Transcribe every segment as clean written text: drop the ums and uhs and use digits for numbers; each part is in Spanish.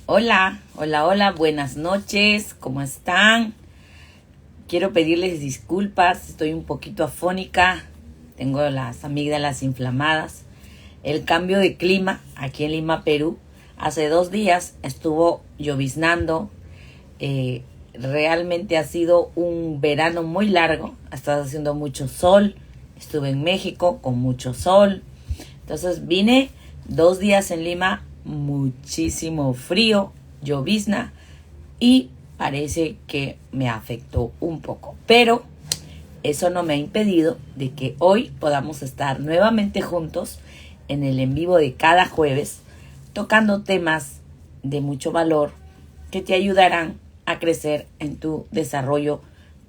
Hola, hola, hola, buenas noches, ¿cómo están? Quiero pedirles disculpas, estoy un poquito afónica, tengo las amígdalas inflamadas. El cambio de clima aquí en Lima, Perú, hace 2 días estuvo lloviznando. Realmente ha sido un verano muy largo, ha estado haciendo mucho sol, estuve en México con mucho sol. Entonces vine 2 días en Lima, muchísimo frío, llovizna y parece que me afectó un poco. Pero eso no me ha impedido de que hoy podamos estar nuevamente juntos en el en vivo de cada jueves, tocando temas de mucho valor que te ayudarán a crecer en tu desarrollo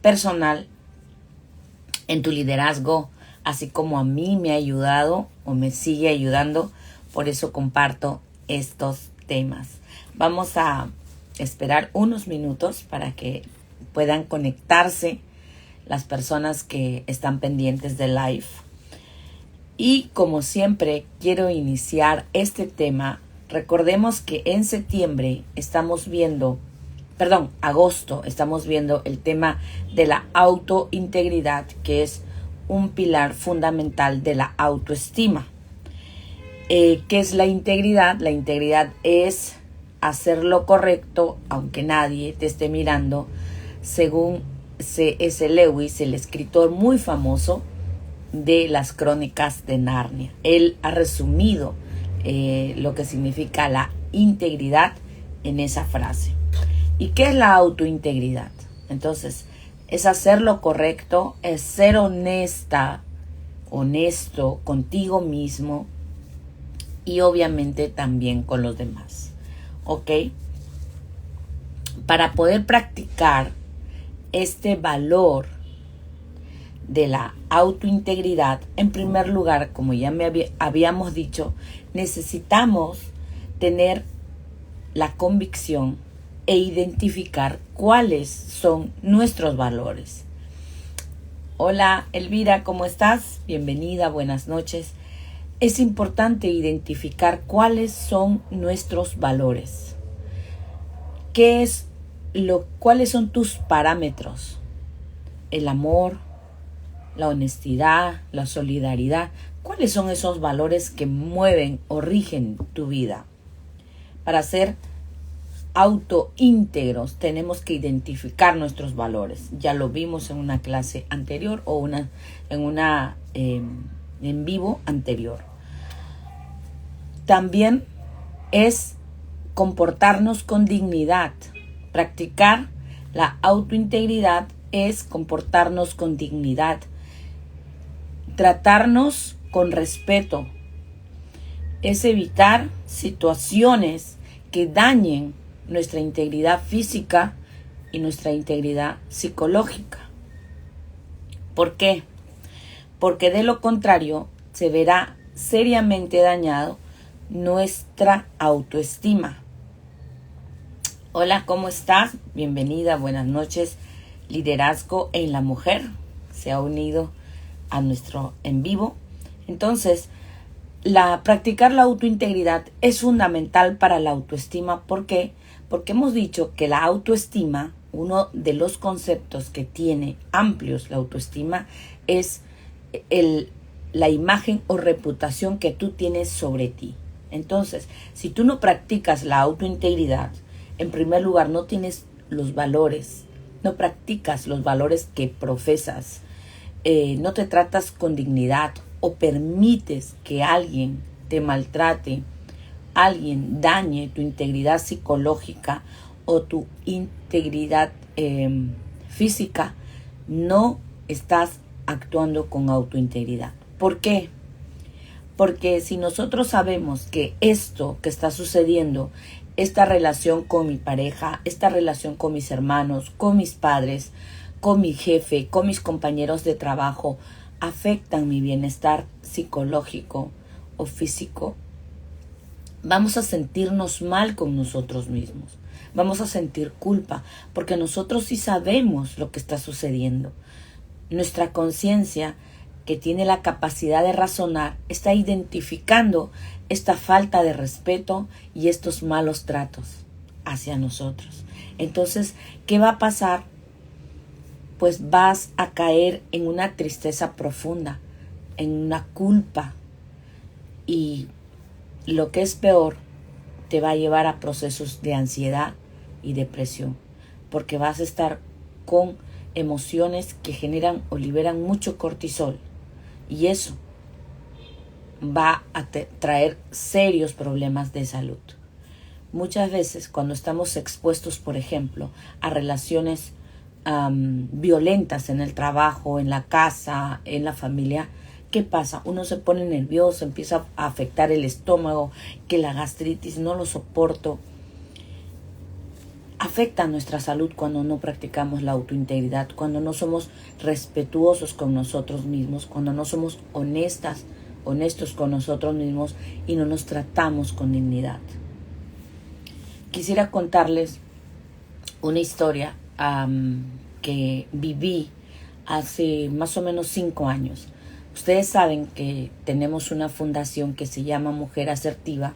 personal, en tu liderazgo, así como a mí me ha ayudado o me sigue ayudando. Por eso comparto estos temas. Vamos a esperar unos minutos para que puedan conectarse las personas que están pendientes del live. Y como siempre, quiero iniciar este tema. Recordemos que en agosto, estamos viendo el tema de la autointegridad, que es un pilar fundamental de la autoestima. ¿Qué es la integridad? La integridad es hacer lo correcto aunque nadie te esté mirando, según C.S. Lewis, el escritor muy famoso de las Crónicas de Narnia. Él ha resumido lo que significa la integridad en esa frase. ¿Y qué es la autointegridad? Entonces, es hacer lo correcto, es ser honesto contigo mismo y obviamente también con los demás. ¿Ok? Para poder practicar este valor de la autointegridad, en primer lugar, como ya habíamos dicho, necesitamos tener la convicción e identificar cuáles son nuestros valores. Hola Elvira, ¿cómo estás? Bienvenida, buenas noches. Es importante identificar cuáles son nuestros valores. ¿Cuáles son tus parámetros? El amor, la honestidad, la solidaridad. ¿Cuáles son esos valores que mueven o rigen tu vida? Para ser autoíntegros tenemos que identificar nuestros valores. Ya lo vimos en una clase anterior o en vivo anterior. También es comportarnos con dignidad. Practicar la autointegridad es comportarnos con dignidad, tratarnos con respeto, es evitar situaciones que dañen nuestra integridad física y nuestra integridad psicológica. ¿Por qué? Porque de lo contrario se verá seriamente dañado nuestra autoestima. Hola, ¿cómo estás? Bienvenida, buenas noches. Liderazgo en la mujer se ha unido a nuestro en vivo. Entonces, practicar la autointegridad es fundamental para la autoestima. ¿Por qué? Porque hemos dicho que la autoestima, uno de los conceptos que tiene amplios la autoestima, es la imagen o reputación que tú tienes sobre ti. Entonces, si tú no practicas la autointegridad, en primer lugar no tienes los valores, no practicas los valores que profesas, no te tratas con dignidad o permites que alguien te maltrate, alguien dañe tu integridad psicológica o tu integridad física, no estás actuando con autointegridad. ¿Por qué? Porque si nosotros sabemos que esto que está sucediendo, esta relación con mi pareja, esta relación con mis hermanos, con mis padres, con mi jefe, con mis compañeros de trabajo, afectan mi bienestar psicológico o físico, vamos a sentirnos mal con nosotros mismos. Vamos a sentir culpa, porque nosotros sí sabemos lo que está sucediendo. Nuestra conciencia, que tiene la capacidad de razonar, está identificando esta falta de respeto y estos malos tratos. hacia nosotros. Entonces, ¿qué va a pasar? Pues vas a caer en una tristeza profunda, en una culpa, y lo que es peor, te va a llevar a procesos de ansiedad y depresión, porque vas a estar con emociones que generan o liberan mucho cortisol, y eso va a traer serios problemas de salud. Muchas veces cuando estamos expuestos, por ejemplo, a relaciones violentas en el trabajo, en la casa, en la familia, ¿qué pasa? Uno se pone nervioso, empieza a afectar el estómago, que la gastritis, no lo soporto. Afecta nuestra salud cuando no practicamos la autointegridad, cuando no somos respetuosos con nosotros mismos, cuando no somos honestos con nosotros mismos y no nos tratamos con dignidad. Quisiera contarles una historia que viví hace más o menos 5 años. Ustedes saben que tenemos una fundación que se llama Mujer Asertiva,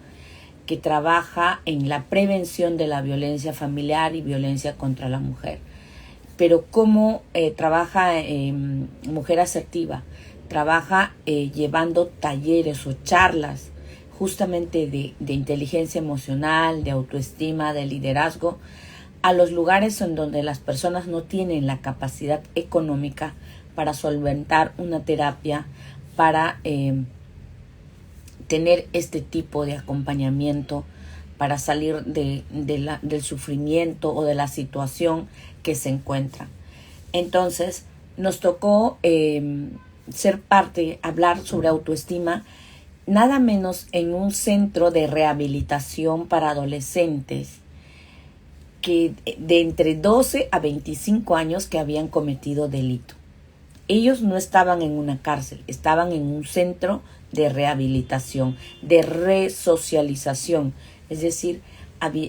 que trabaja en la prevención de la violencia familiar y violencia contra la mujer. Pero ¿cómo trabaja Mujer Asertiva? Trabaja llevando talleres o charlas justamente de inteligencia emocional, de autoestima, de liderazgo, a los lugares en donde las personas no tienen la capacidad económica para solventar una terapia, para tener este tipo de acompañamiento, para salir del sufrimiento o de la situación que se encuentra. Entonces, nos tocó ser parte, hablar sobre autoestima, nada menos en un centro de rehabilitación para adolescentes que de entre 12 a 25 años que habían cometido delito. Ellos no estaban en una cárcel, estaban en un centro de rehabilitación, de resocialización. Es decir,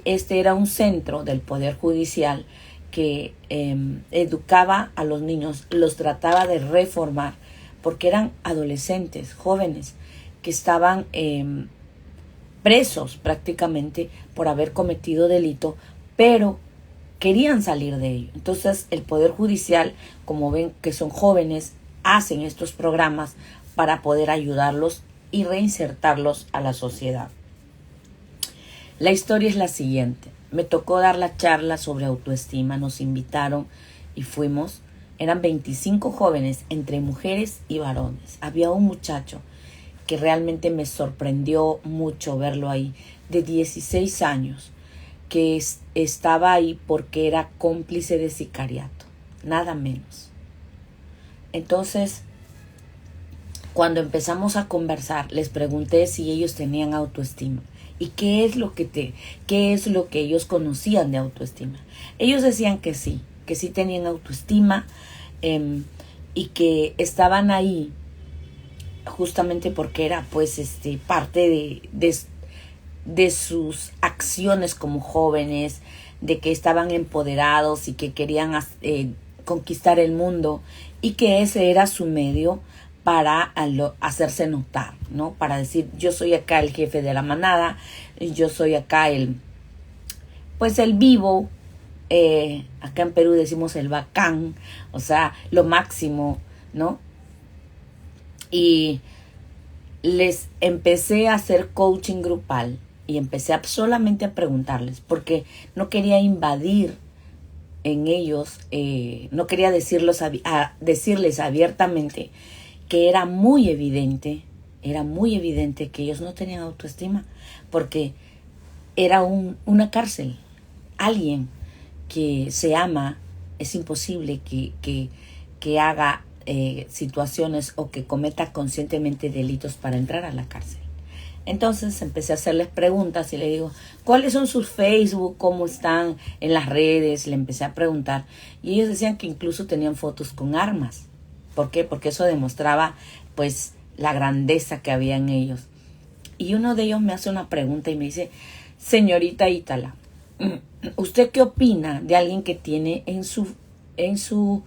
este era un centro del Poder Judicial que educaba a los niños, los trataba de reformar, porque eran adolescentes, jóvenes, que estaban presos prácticamente por haber cometido delito, pero querían salir de ello. Entonces el Poder Judicial, como ven que son jóvenes, hacen estos programas para poder ayudarlos y reinsertarlos a la sociedad. La historia es la siguiente. Me tocó dar la charla sobre autoestima, nos invitaron y fuimos. Eran 25 jóvenes, entre mujeres y varones. Había un muchacho que realmente me sorprendió mucho verlo ahí, de 16 años, que estaba ahí porque era cómplice de sicariato, nada menos. Entonces, cuando empezamos a conversar, les pregunté si ellos tenían autoestima y qué es lo que ellos conocían de autoestima. Ellos decían que sí tenían autoestima y que estaban ahí justamente porque era pues parte de sus acciones como jóvenes, de que estaban empoderados y que querían conquistar el mundo, y que ese era su medio para hacerse notar, ¿no? Para decir, yo soy acá el jefe de la manada, yo soy acá el vivo, acá en Perú decimos el bacán, o sea, lo máximo, ¿no? Y les empecé a hacer coaching grupal y empecé solamente a preguntarles, porque no quería invadir en ellos, no quería decirles abiertamente que era muy evidente que ellos no tenían autoestima, porque era una cárcel. Alguien que se ama, es imposible que haga situaciones o que cometa conscientemente delitos para entrar a la cárcel. Entonces empecé a hacerles preguntas y le digo, ¿cuáles son sus Facebook? ¿Cómo están en las redes? Le empecé a preguntar y ellos decían que incluso tenían fotos con armas. ¿Por qué? Porque eso demostraba pues la grandeza que había en ellos. Y uno de ellos me hace una pregunta y me dice, señorita Ítala, ¿usted qué opina de alguien que tiene en su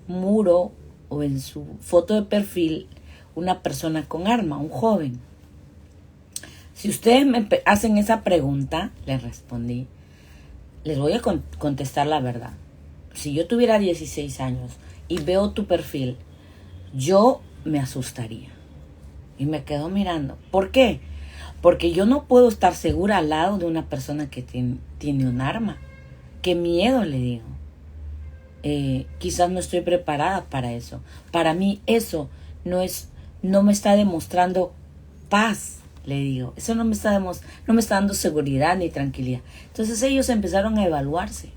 muro o en su foto de perfil una persona con arma, un joven? Si ustedes me hacen esa pregunta, le respondí, les voy a contestar la verdad. Si yo tuviera 16 años y veo tu perfil, yo me asustaría. Y me quedo mirando. ¿Por qué? Porque yo no puedo estar segura al lado de una persona que tiene un arma. Qué miedo, le digo. Quizás no estoy preparada para eso. Para mí eso no me está demostrando paz, le digo. Eso no me está dando seguridad ni tranquilidad. Entonces ellos empezaron a evaluarse.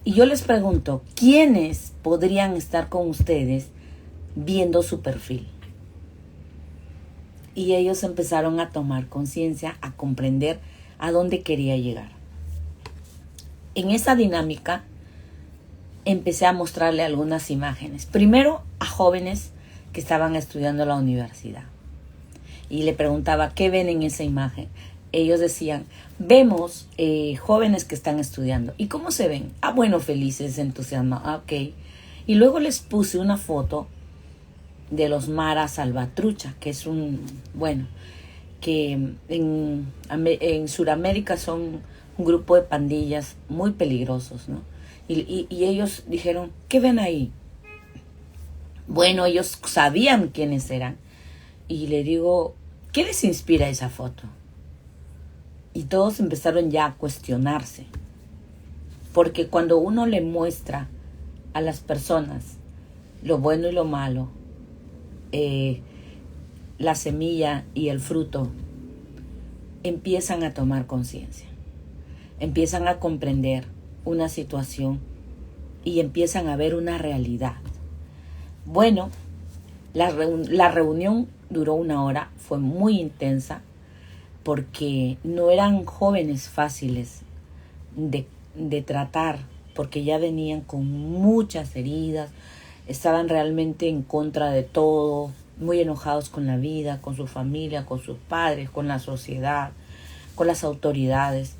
Y yo les pregunto, ¿quiénes podrían estar con ustedes viendo su perfil? Y ellos empezaron a tomar conciencia, a comprender a dónde quería llegar. En esa dinámica empecé a mostrarle algunas imágenes. Primero a jóvenes que estaban estudiando la universidad. Y le preguntaba, ¿qué ven en esa imagen? Ellos decían, vemos jóvenes que están estudiando. ¿Y cómo se ven? Ah, bueno, felices, entusiasmados. Ok. Y luego les puse una foto de los Mara Salvatrucha, que es que en Sudamérica son un grupo de pandillas muy peligrosos, ¿no? Y ellos dijeron, ¿qué ven ahí? Bueno, ellos sabían quiénes eran. Y le digo, ¿qué les inspira esa foto? Y todos empezaron ya a cuestionarse. Porque cuando uno le muestra a las personas lo bueno y lo malo, la semilla y el fruto, empiezan a tomar conciencia. Empiezan a comprender una situación y empiezan a ver una realidad. Bueno, la reunión duró 1 hora, fue muy intensa porque no eran jóvenes fáciles de tratar, porque ya venían con muchas heridas, estaban realmente en contra de todo, muy enojados con la vida, con su familia, con sus padres, con la sociedad, con las autoridades.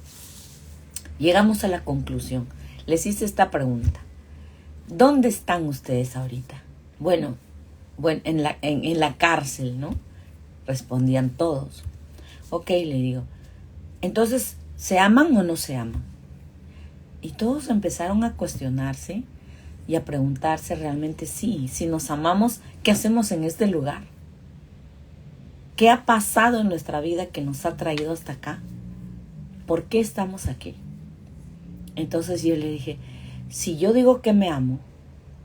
Llegamos a la conclusión. Les hice esta pregunta. ¿Dónde están ustedes ahorita? Bueno, en la cárcel, ¿no? Respondían todos. Ok, le digo. Entonces, ¿se aman o no se aman? Y todos empezaron a cuestionarse y a preguntarse realmente si nos amamos, ¿qué hacemos en este lugar? ¿Qué ha pasado en nuestra vida que nos ha traído hasta acá? ¿Por qué estamos aquí? Entonces yo le dije, si yo digo que me amo,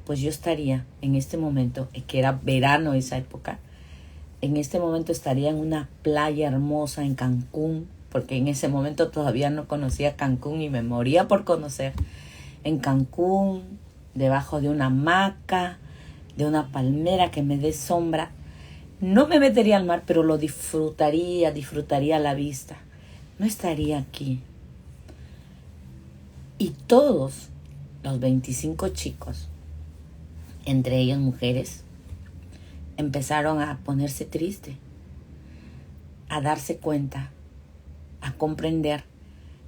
pues yo estaría en este momento, que era verano esa época, en este momento estaría en una playa hermosa en Cancún, porque en ese momento todavía no conocía Cancún y me moría por conocer. En Cancún, debajo de una hamaca, de una palmera que me dé sombra. No me metería al mar, pero lo disfrutaría la vista. No estaría aquí. Y todos los 25 chicos, entre ellos mujeres, empezaron a ponerse tristes, a darse cuenta, a comprender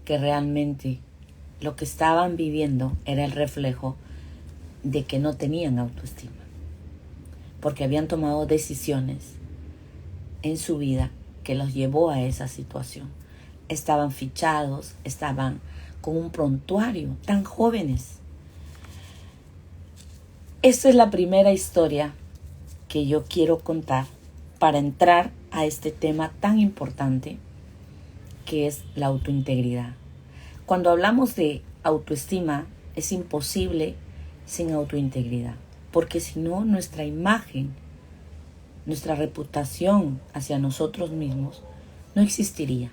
que realmente lo que estaban viviendo era el reflejo de que no tenían autoestima, porque habían tomado decisiones en su vida que los llevó a esa situación. Estaban fichados, estaban con un prontuario, tan jóvenes. Esta es la primera historia que yo quiero contar para entrar a este tema tan importante que es la autointegridad. Cuando hablamos de autoestima, es imposible sin autointegridad, porque si no, nuestra imagen, nuestra reputación hacia nosotros mismos no existiría.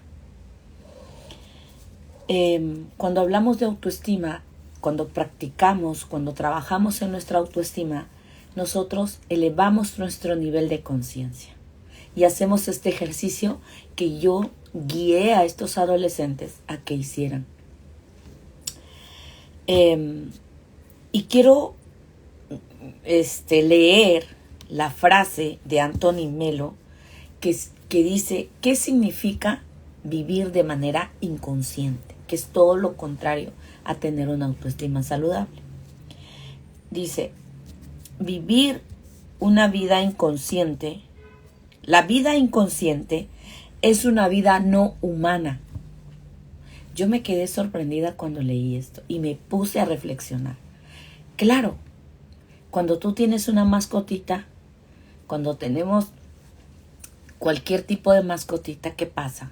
Cuando hablamos de autoestima, cuando practicamos, cuando trabajamos en nuestra autoestima, nosotros elevamos nuestro nivel de conciencia y hacemos este ejercicio que yo guié a estos adolescentes a que hicieran. Y quiero leer la frase de Anthony Melo que dice, ¿qué significa vivir de manera inconsciente? Que es todo lo contrario a tener una autoestima saludable. Dice, vivir una vida inconsciente, la vida inconsciente es una vida no humana. Yo me quedé sorprendida cuando leí esto y me puse a reflexionar. Claro, cuando tú tienes una mascotita, cuando tenemos cualquier tipo de mascotita, ¿qué pasa?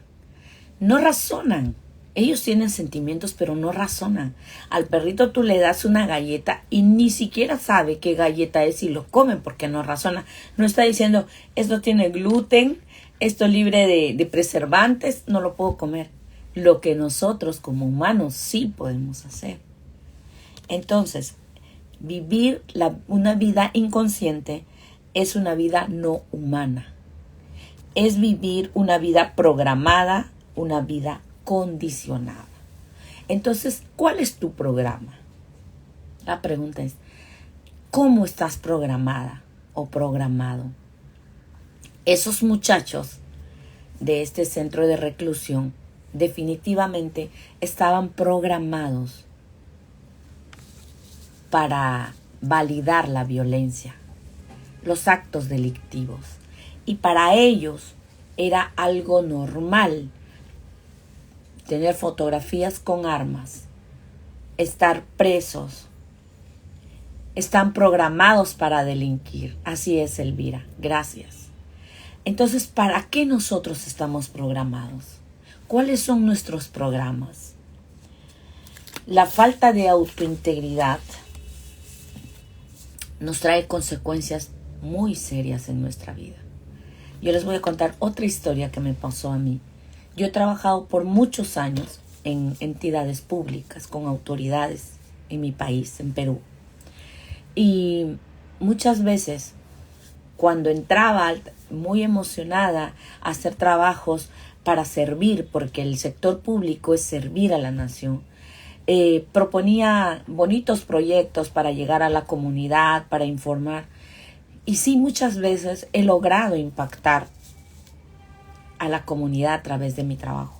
No razonan. Ellos tienen sentimientos, pero no razonan. Al perrito tú le das una galleta y ni siquiera sabe qué galleta es y lo comen porque no razona. No está diciendo, esto tiene gluten, esto libre de preservantes, no lo puedo comer. Lo que nosotros como humanos sí podemos hacer. Entonces, vivir una vida inconsciente es una vida no humana. Es vivir una vida programada, una vida condicionada. Entonces, ¿cuál es tu programa? La pregunta es, ¿cómo estás programada o programado? Esos muchachos de este centro de reclusión definitivamente estaban programados para validar la violencia, los actos delictivos. Y para ellos era algo normal tener fotografías con armas, estar presos. Están programados para delinquir. Así es, Elvira. Gracias. Entonces, ¿para qué nosotros estamos programados? ¿Cuáles son nuestros programas? La falta de autointegridad nos trae consecuencias muy serias en nuestra vida. Yo les voy a contar otra historia que me pasó a mí. Yo he trabajado por muchos años en entidades públicas, con autoridades en mi país, en Perú. Y muchas veces, cuando entraba muy emocionada a hacer trabajos para servir, porque el sector público es servir a la nación, proponía bonitos proyectos para llegar a la comunidad, para informar. Y sí, muchas veces he logrado impactar a la comunidad a través de mi trabajo.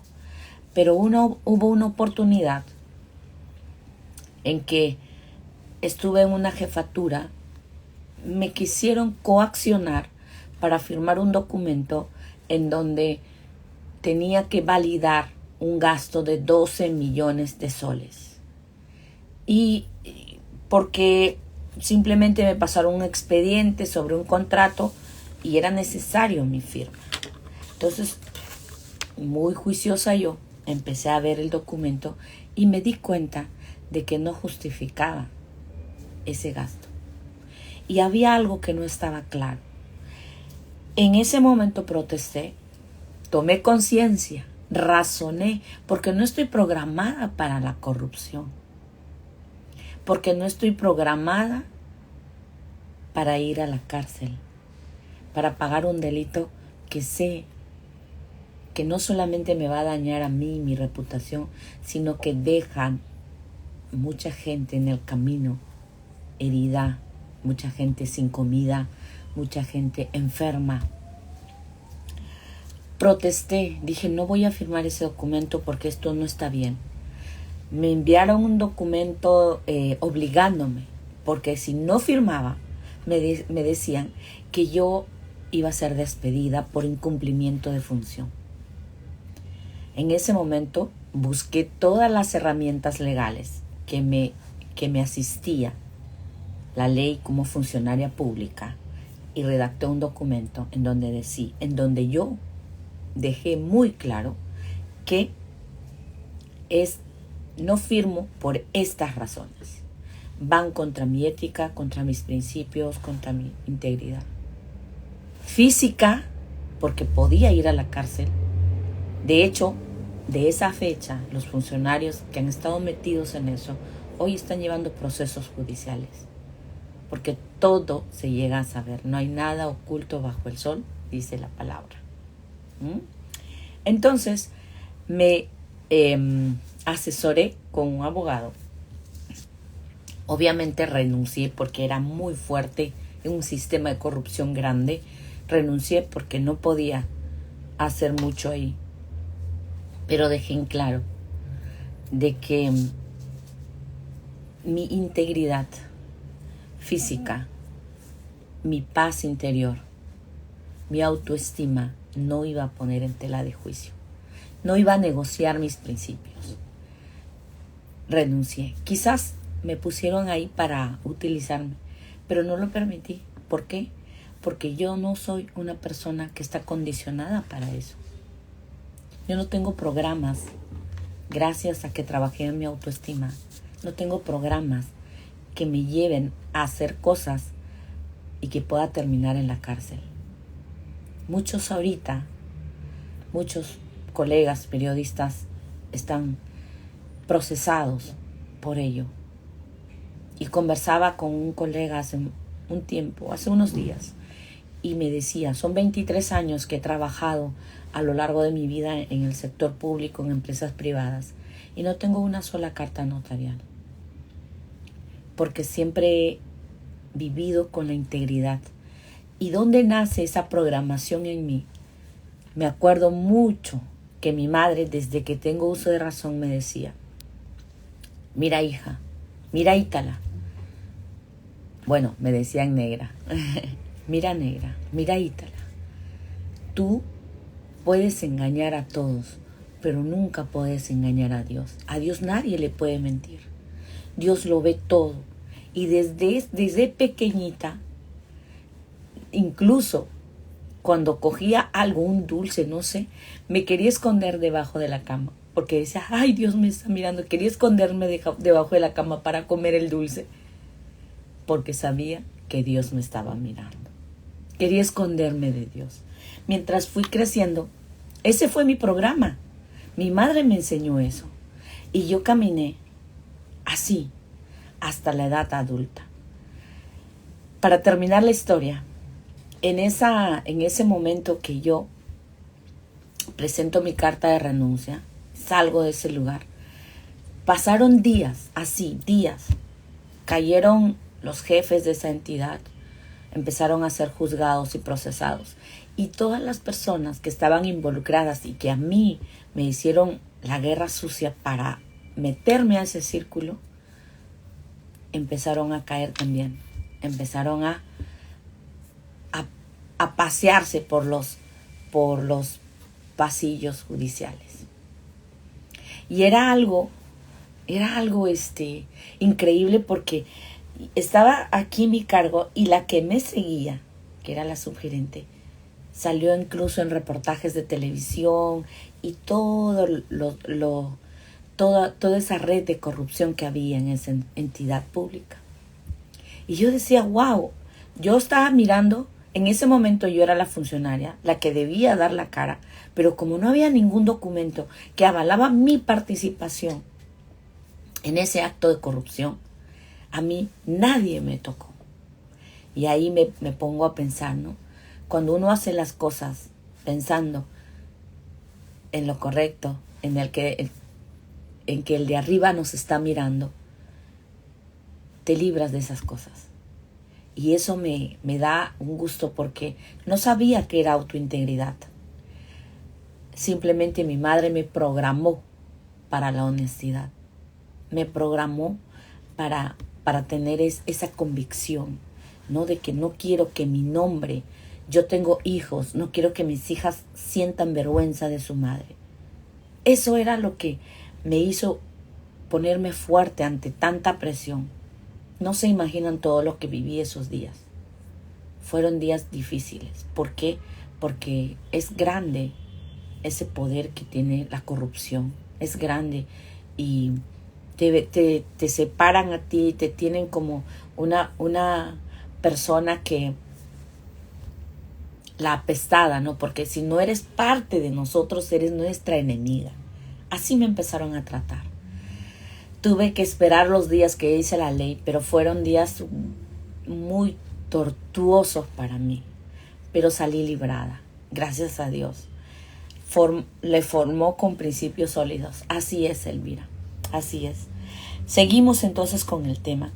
Pero hubo una oportunidad en que estuve en una jefatura, me quisieron coaccionar para firmar un documento en donde tenía que validar un gasto de 12 millones de soles. Y porque simplemente me pasaron un expediente sobre un contrato y era necesario mi firma. Entonces, muy juiciosa yo, empecé a ver el documento y me di cuenta de que no justificaba ese gasto. Y había algo que no estaba claro. En ese momento protesté, tomé conciencia, razoné, porque no estoy programada para la corrupción. Porque no estoy programada para ir a la cárcel, para pagar un delito que sé que no solamente me va a dañar a mí, mi reputación, sino que dejan mucha gente en el camino herida, mucha gente sin comida, mucha gente enferma. Protesté, dije no voy a firmar ese documento porque esto no está bien. Me enviaron un documento obligándome, porque si no firmaba, me decían que yo iba a ser despedida por incumplimiento de función. En ese momento busqué todas las herramientas legales que me asistía la ley como funcionaria pública y redacté un documento en donde yo dejé muy claro que no firmo por estas razones. Van contra mi ética, contra mis principios, contra mi integridad física, porque podía ir a la cárcel. De hecho, de esa fecha, los funcionarios que han estado metidos en eso, hoy están llevando procesos judiciales. Porque todo se llega a saber. No hay nada oculto bajo el sol, dice la palabra. Entonces, me asesoré con un abogado. Obviamente renuncié porque era muy fuerte en un sistema de corrupción grande. Renuncié porque no podía hacer mucho ahí. Pero dejé en claro de que mi integridad física, mi paz interior, mi autoestima no iba a poner en tela de juicio. No iba a negociar mis principios. renuncié. Quizás me pusieron ahí para utilizarme, pero no lo permití. ¿Por qué? Porque yo no soy una persona que está condicionada para eso. Yo no tengo programas, gracias a que trabajé en mi autoestima. No tengo programas que me lleven a hacer cosas y que pueda terminar en la cárcel. Muchos colegas periodistas están procesados por ello. Y conversaba con un colega hace un tiempo, hace unos días, y me decía, son 23 años que he trabajado a lo largo de mi vida en el sector público, en empresas privadas, y no tengo una sola carta notarial, porque siempre he vivido con la integridad. ¿Y dónde nace esa programación en mí? Me acuerdo mucho que mi madre, desde que tengo uso de razón, me decía, mira hija, mira Ítala. Bueno, me decían negra. Mira negra, mira Ítala. Tú puedes engañar a todos, pero nunca puedes engañar a Dios. A Dios nadie le puede mentir. Dios lo ve todo. Y desde pequeñita, incluso cuando cogía algo, un dulce, no sé, me quería esconder debajo de la cama. Porque decía, ay, Dios me está mirando. Quería esconderme debajo de la cama para comer el dulce. Porque sabía que Dios me estaba mirando. Quería esconderme de Dios. Mientras fui creciendo, ese fue mi programa. Mi madre me enseñó eso. Y yo caminé así hasta la edad adulta. Para terminar la historia, en ese momento que yo presento mi carta de renuncia, salgo de ese lugar, pasaron días, así, días. Cayeron los jefes de esa entidad, empezaron a ser juzgados y procesados. Y todas las personas que estaban involucradas y que a mí me hicieron la guerra sucia para meterme a ese círculo, empezaron a caer también. Empezaron a pasearse por los pasillos judiciales. Y era algo increíble, porque estaba aquí mi cargo y la que me seguía, que era la subgerente, salió incluso en reportajes de televisión y toda esa red de corrupción que había en esa entidad pública. Y yo decía, wow, yo estaba mirando, en ese momento yo era la funcionaria, la que debía dar la cara, pero como no había ningún documento que avalaba mi participación en ese acto de corrupción, a mí nadie me tocó. Y ahí me pongo a pensar, ¿no? Cuando uno hace las cosas pensando en lo correcto, en que el de arriba nos está mirando, te libras de esas cosas. Y eso me da un gusto, porque no sabía que era autointegridad. Simplemente mi madre me programó para la honestidad. Me programó para tener esa convicción, ¿no? De que no quiero que mi nombre, yo tengo hijos, no quiero que mis hijas sientan vergüenza de su madre. Eso era lo que me hizo ponerme fuerte ante tanta presión. No se imaginan todo lo que viví esos días. Fueron días difíciles. ¿Por qué? Porque es grande ese poder que tiene la corrupción. Es grande y te separan a ti, te tienen como una persona que la apestada, ¿no? Porque si no eres parte de nosotros, eres nuestra enemiga. Así me empezaron a tratar. Tuve que esperar los días que hice la ley, pero fueron días muy tortuosos para mí. Pero salí librada, gracias a Dios. Le formó con principios sólidos. Así es, Elvira, así es. Seguimos entonces con el tema.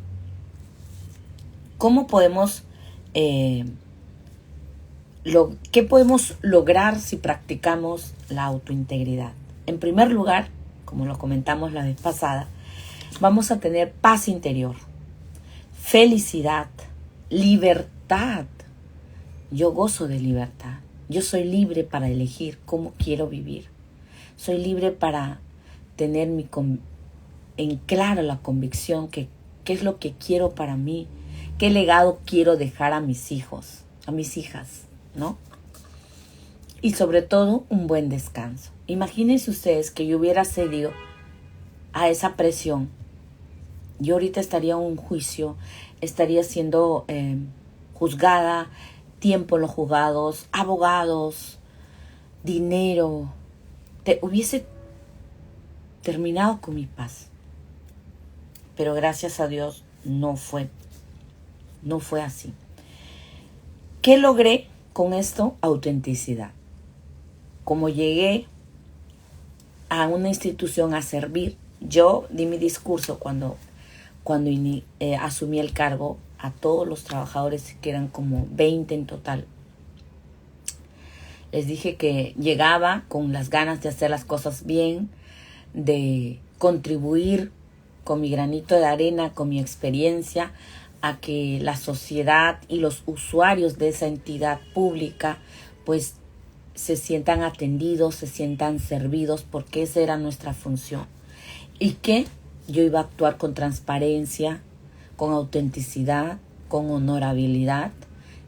¿Cómo podemos, qué podemos lograr si practicamos la autointegridad? En primer lugar, como lo comentamos la vez pasada, vamos a tener paz interior, felicidad, libertad. Yo gozo de libertad. Yo soy libre para elegir cómo quiero vivir. Soy libre para tener en claro la convicción que qué es lo que quiero para mí, qué legado quiero dejar a mis hijos, a mis hijas, ¿no? Y sobre todo, un buen descanso. Imagínense ustedes que yo hubiera cedido a esa presión. Yo ahorita estaría en un juicio, estaría siendo juzgada, tiempo en los juzgados, abogados, dinero. Hubiese terminado con mi paz. Pero gracias a Dios no fue así. ¿Qué logré con esto? Autenticidad. Como llegué a una institución a servir, yo di mi discurso cuando asumí el cargo a todos los trabajadores, que eran como 20 en total. Les dije que llegaba con las ganas de hacer las cosas bien, de contribuir con mi granito de arena, con mi experiencia, a que la sociedad y los usuarios de esa entidad pública pues se sientan atendidos, se sientan servidos, porque esa era nuestra función. Y que yo iba a actuar con transparencia, con autenticidad, con honorabilidad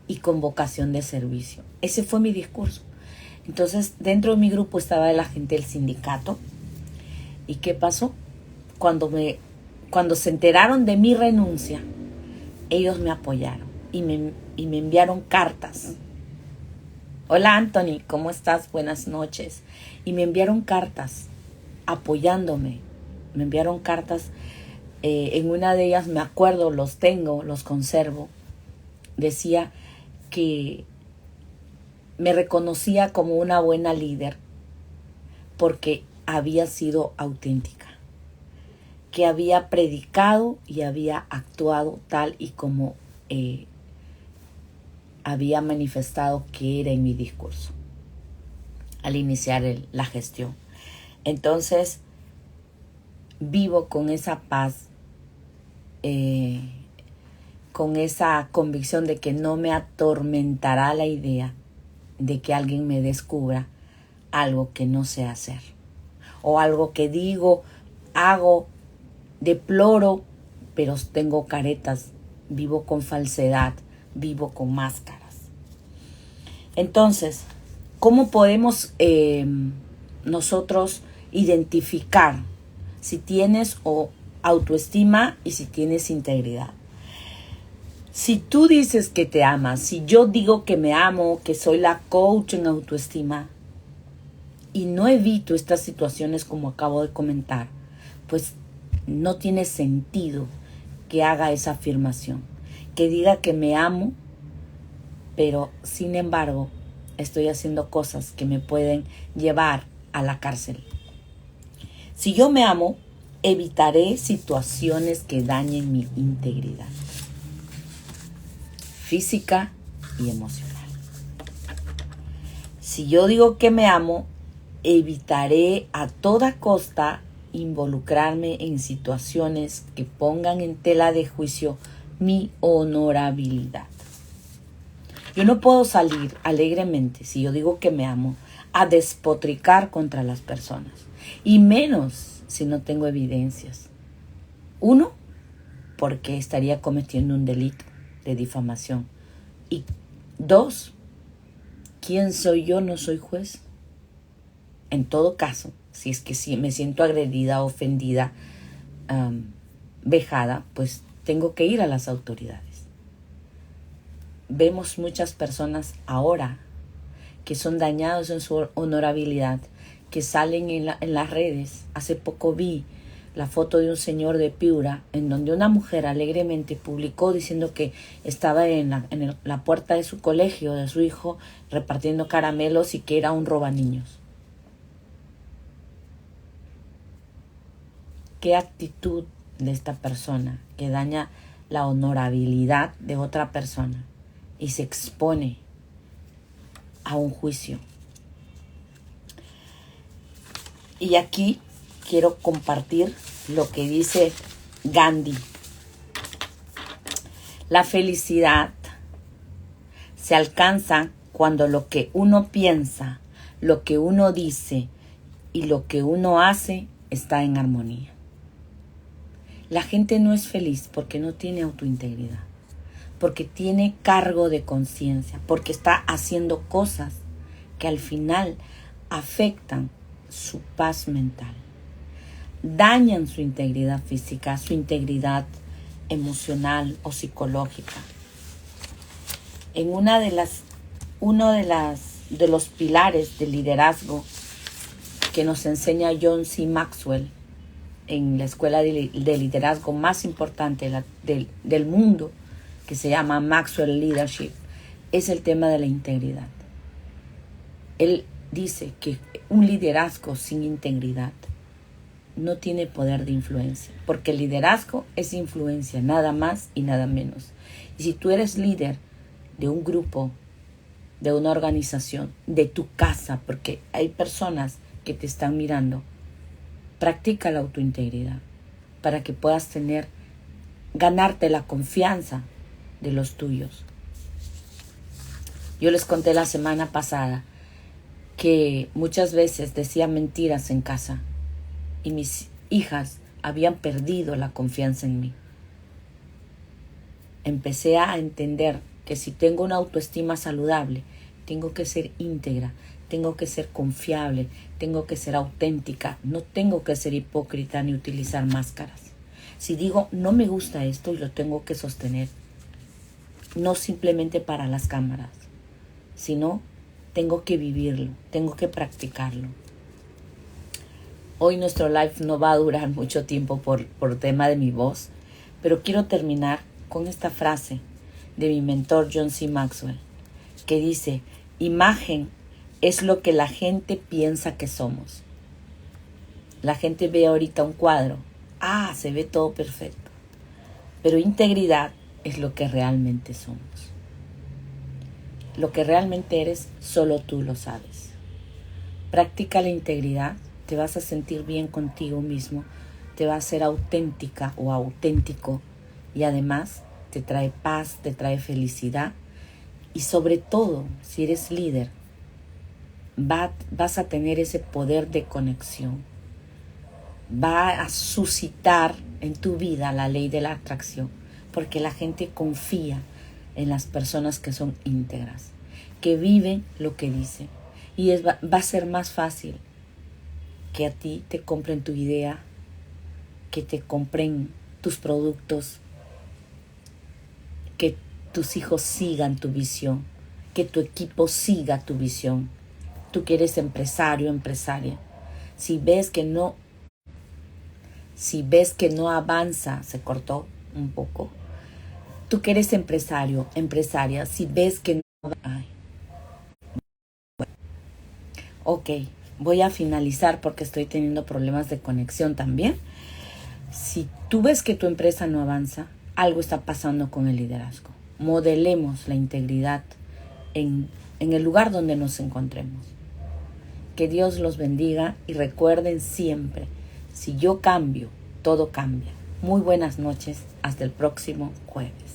y con vocación de servicio. Ese fue mi discurso. Entonces, dentro de mi grupo estaba la gente del sindicato. ¿Y qué pasó? Cuando se enteraron de mi renuncia, ellos me apoyaron y me enviaron cartas. Hola Anthony, ¿cómo estás? Buenas noches. Y me enviaron cartas apoyándome. Me enviaron cartas. En una de ellas, me acuerdo, los tengo, los conservo. Decía que me reconocía como una buena líder porque había sido auténtica, que había predicado y había actuado tal y como había manifestado que era en mi discurso al iniciar la gestión. Entonces, vivo con esa paz, con esa convicción de que no me atormentará la idea de que alguien me descubra algo que no sé hacer, o algo que digo, hago, deploro, pero tengo caretas, vivo con falsedad, vivo con máscaras. Entonces, ¿cómo podemos nosotros identificar si tienes autoestima y si tienes integridad? Si tú dices que te amas, si yo digo que me amo, que soy la coach en autoestima, y no evito estas situaciones como acabo de comentar, pues no tiene sentido que haga esa afirmación, que diga que me amo, pero sin embargo estoy haciendo cosas que me pueden llevar a la cárcel. Si yo me amo, evitaré situaciones que dañen mi integridad física y emocional. Si yo digo que me amo, evitaré a toda costa involucrarme en situaciones que pongan en tela de juicio mi honorabilidad. Yo no puedo salir alegremente, si yo digo que me amo, a despotricar contra las personas, y menos si no tengo evidencias. 1, porque estaría cometiendo un delito de difamación. Y 2, ¿quién soy yo? No soy juez. En todo caso, si es que me siento agredida, ofendida, vejada, pues tengo que ir a las autoridades. Vemos muchas personas ahora que son dañados en su honorabilidad, que salen en las redes. Hace poco vi la foto de un señor de Piura, en donde una mujer alegremente publicó diciendo que estaba en la puerta de su colegio, de su hijo, repartiendo caramelos y que era un robaniños. ¿Qué actitud de esta persona que daña la honorabilidad de otra persona y se expone a un juicio? Y aquí quiero compartir lo que dice Gandhi. La felicidad se alcanza cuando lo que uno piensa, lo que uno dice y lo que uno hace está en armonía. La gente no es feliz porque no tiene autointegridad, porque tiene cargo de conciencia, porque está haciendo cosas que al final afectan su paz mental, dañan su integridad física, su integridad emocional o psicológica. En uno de los pilares del liderazgo que nos enseña John C. Maxwell en la escuela de liderazgo más importante del mundo, que se llama Maxwell Leadership, es el tema de la integridad. Él dice que un liderazgo sin integridad no tiene poder de influencia, porque el liderazgo es influencia, nada más y nada menos. Y si tú eres líder de un grupo, de una organización, de tu casa, porque hay personas que te están mirando, practica la autointegridad para que puedas ganarte la confianza de los tuyos. Yo les conté la semana pasada que muchas veces decía mentiras en casa y mis hijas habían perdido la confianza en mí. Empecé a entender que si tengo una autoestima saludable, tengo que ser íntegra, tengo que ser confiable, tengo que ser auténtica, no tengo que ser hipócrita ni utilizar máscaras. Si digo no me gusta esto y lo tengo que sostener, no simplemente para las cámaras, sino tengo que vivirlo, tengo que practicarlo. Hoy nuestro live no va a durar mucho tiempo por tema de mi voz, pero quiero terminar con esta frase de mi mentor John C. Maxwell, que dice: imagen es lo que la gente piensa que somos. La gente ve ahorita un cuadro, se ve todo perfecto, pero integridad es lo que realmente somos. Lo que realmente eres, solo tú lo sabes. Practica la integridad, te vas a sentir bien contigo mismo, te va a ser auténtica o auténtico y además te trae paz, te trae felicidad y sobre todo, si eres líder, vas a tener ese poder de conexión. Va a suscitar en tu vida la ley de la atracción, porque la gente confía en las personas que son íntegras, que viven lo que dicen. Y va a ser más fácil que a ti te compren tu idea, que te compren tus productos, que tus hijos sigan tu visión, que tu equipo siga tu visión. Tú que eres empresario, empresaria, si ves que no avanza, se cortó un poco. Tú que eres empresario, empresaria, si ves que no... Ok, voy a finalizar porque estoy teniendo problemas de conexión también. Si tú ves que tu empresa no avanza, algo está pasando con el liderazgo. Modelemos la integridad en el lugar donde nos encontremos. Que Dios los bendiga y recuerden siempre, si yo cambio, todo cambia. Muy buenas noches, hasta el próximo jueves.